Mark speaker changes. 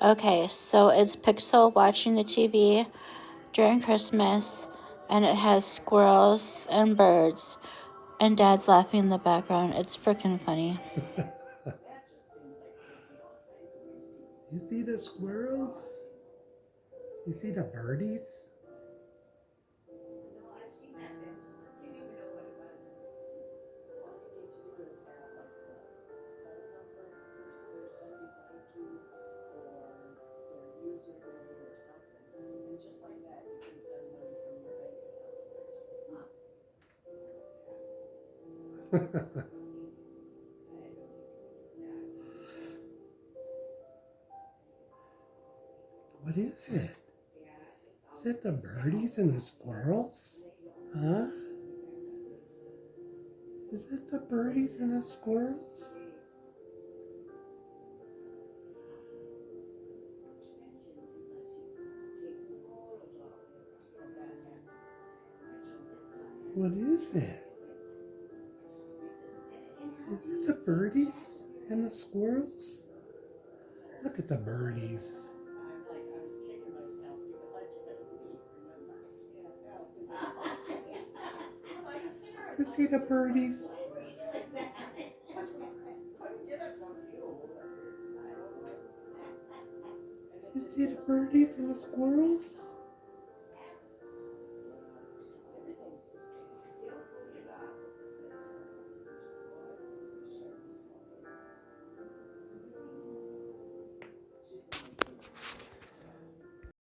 Speaker 1: Okay, so it's Pixel watching the TV during Christmas, and it has squirrels and birds, and Dad's laughing in the background. It's freaking funny.
Speaker 2: You see the squirrels? You see the birdies? What is it? Is it the birdies and the squirrels? Huh? Is it the birdies and the squirrels? What is it? Is it the birdies and the squirrels? Look at the birdies. You see the birdies? You see the birdies and the squirrels?